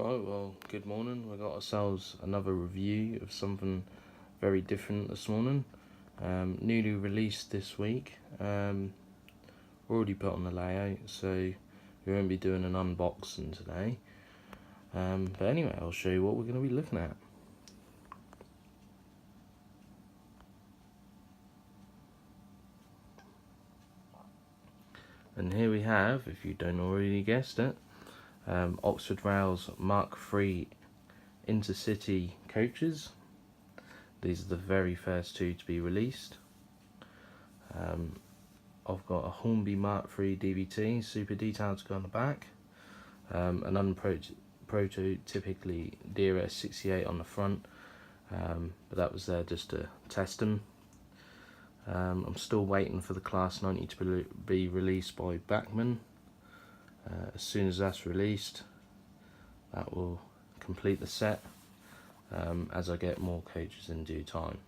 Right, well, good morning. We got ourselves another review of something very different this morning. Newly released this week. Already put on the layout, so we won't be doing an unboxing today. But anyway, I'll show you what we're going to be looking at. And here we have, if you don't already guessed it, Oxford Rail's MK3a Intercity coaches. These are the very first two to be released. I've got a Hornby MK3 DVT, super detailed to go on the back, an unprototypically DRS68 on the front, but that was there just to test them. I'm still waiting for the Class 90 to be released by Bachmann. As soon as that's released, that will complete the set, as I get more coaches in due time.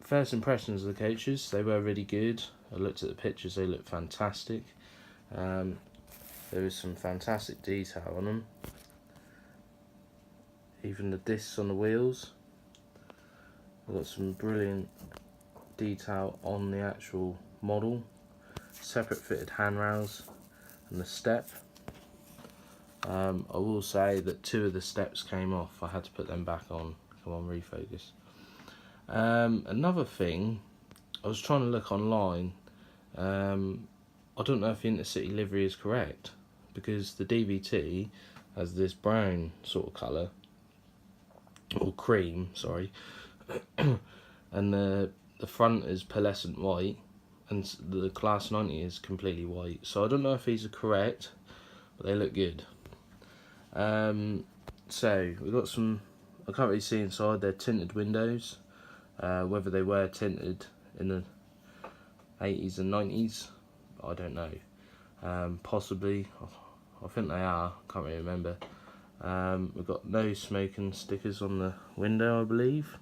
First impressions of the coaches, they were really good. I looked at the pictures, they look fantastic. There is some fantastic detail on them. Even the discs on the wheels. I've got some brilliant detail on the actual model. Separate fitted handrails and the step. I will say that two of the steps came off. I had to put them back on. Come on, refocus. Another thing, I was trying to look online. I don't know if the Intercity livery is correct, because the DVT has this brown sort of colour, or cream, sorry, and the front is pearlescent white, and the Class 90 is completely white. So I don't know if these are correct, but they look good. So we've got some, I can't really see inside, they're tinted windows. Whether they were tinted in the 80s and 90s, I don't know. Possibly, I think they are, can't really remember. We've got no smoking stickers on the window, I believe.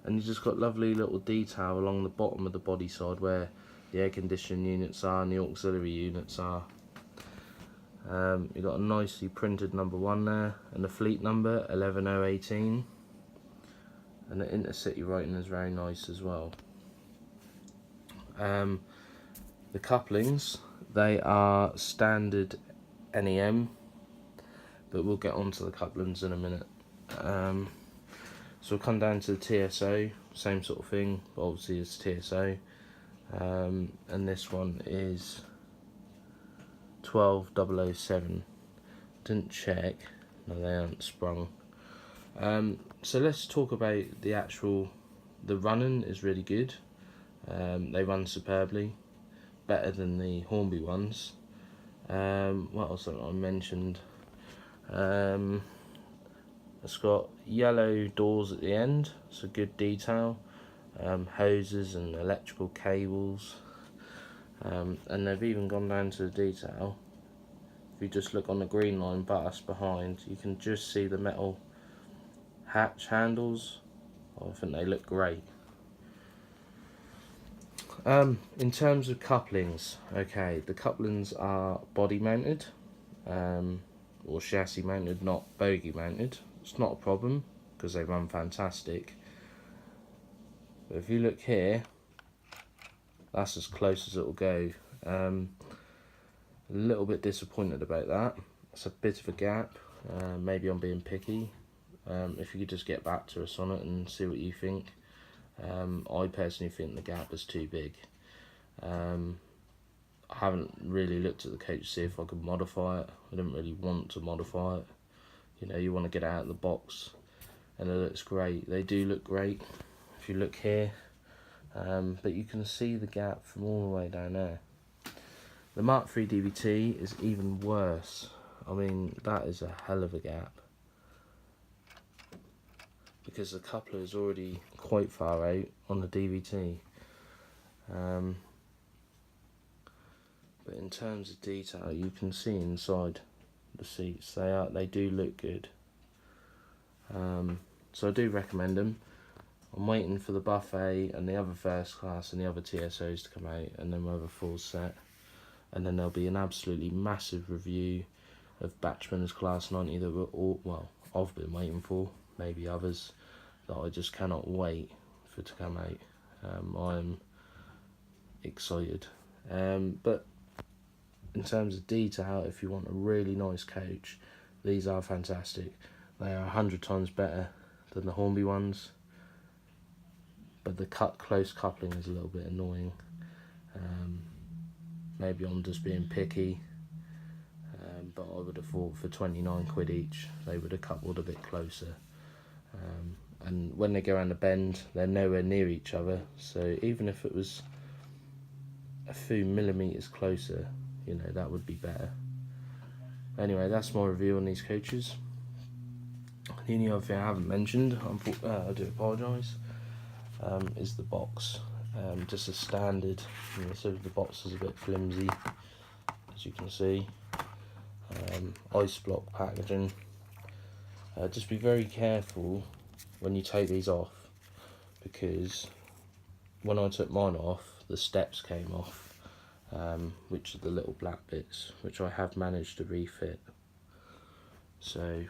And you've just got lovely little detail along the bottom of the body side where the air conditioning units are and the auxiliary units are. You've got a nicely printed number 1 there, and the fleet number 11018. And the Intercity writing is very nice as well. The couplings, they are standard NEM, but we'll get onto the couplings in a minute. So we'll come down to the TSO, same sort of thing, but obviously it's TSO. And this one is 12007. Didn't check, no, they aren't sprung. So let's talk about the running is really good. They run superbly, better than the Hornby ones. What else have I mentioned? It's got yellow doors at the end, so good detail. Hoses and electrical cables, and they've even gone down to the detail. If you just look on the green line bus behind, you can just see the metal hatch handles. I think they look great. In terms of couplings, okay, the couplings are body mounted, or chassis mounted, not bogie mounted. It's not a problem because they run fantastic. But if you look here, that's as close as it'll go. A little bit disappointed about that. It's a bit of a gap. Maybe I'm being picky. If you could just get back to us on it and see what you think. I personally think the gap is too big. I haven't really looked at the coach to see if I could modify it. I didn't really want to modify it. You know, you want to get it out of the box, and it looks great. They do look great if you look here, but you can see the gap from all the way down there. The MK3 DVT is even worse. I mean, that is a hell of a gap, because the coupler is already quite far out on the DVT. But in terms of detail, you can see inside the seats, they do look good. So I do recommend them. I'm waiting for the buffet and the other first class and the other TSOs to come out, and then we'll have a full set, and then there'll be an absolutely massive review of Batchman's Class 90 that we're all, well, I've been waiting for, maybe others, that I just cannot wait for it to come out. I'm excited. But in terms of detail, if you want a really nice coach, these are fantastic. They are 100 times better than the Hornby ones, but the close coupling is a little bit annoying. Maybe I'm just being picky, but I would have thought for 29 quid each they would have coupled a bit closer. And when they go around the bend, they're nowhere near each other, so even if it was a few millimetres closer, you know, that would be better. Anyway, that's my review on these coaches. The only other thing I haven't mentioned, I do apologise, is the box. Just a standard, you know, so the box is a bit flimsy, as you can see. Ice block packaging. Just be very careful when you take these off, because when I took mine off, the steps came off, which are the little black bits, which I have managed to refit. So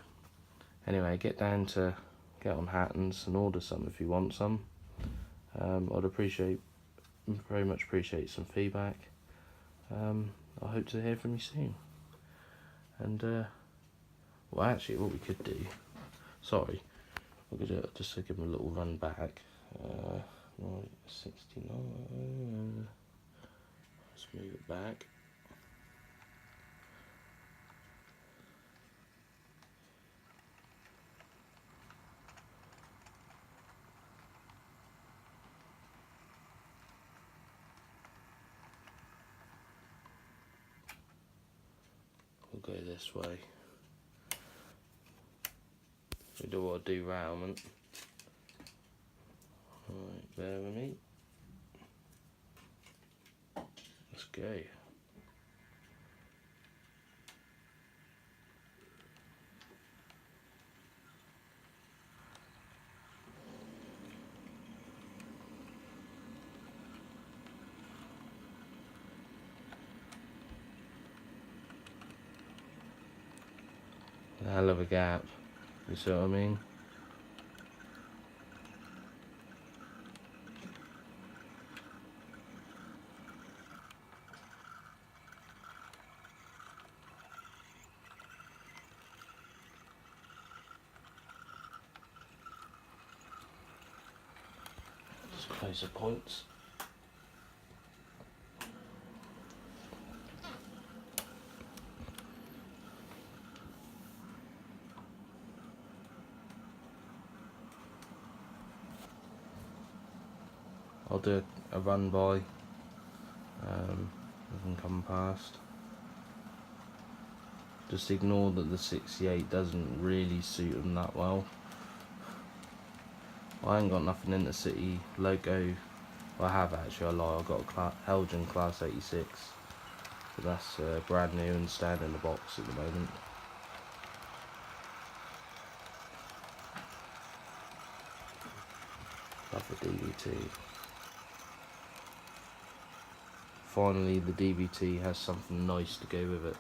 anyway, get on Hattons and order some if you want some. I'd very much appreciate some feedback. I hope to hear from you soon. And well, actually, what we could do, we could just give them a little run back. Right, 69. Let's move it back. We'll go this way. We do a derailment. Right, bear with me. Let's go. A hell of a gap, you see what I mean? Just closer points. I'll do a run by, we can come past. Just ignore that the 68 doesn't really suit them that well. I ain't got nothing Intercity logo. Well, I have actually, I lie, I've got a Helgen Class 86. But that's brand new and standing in the box at the moment. Love the DVT. Finally, the DVT has something nice to go with it.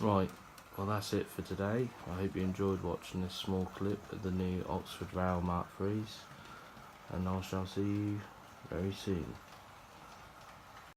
Right, well that's it for today. I hope you enjoyed watching this small clip of the new Oxford Rail MK3s, and I shall see you very soon.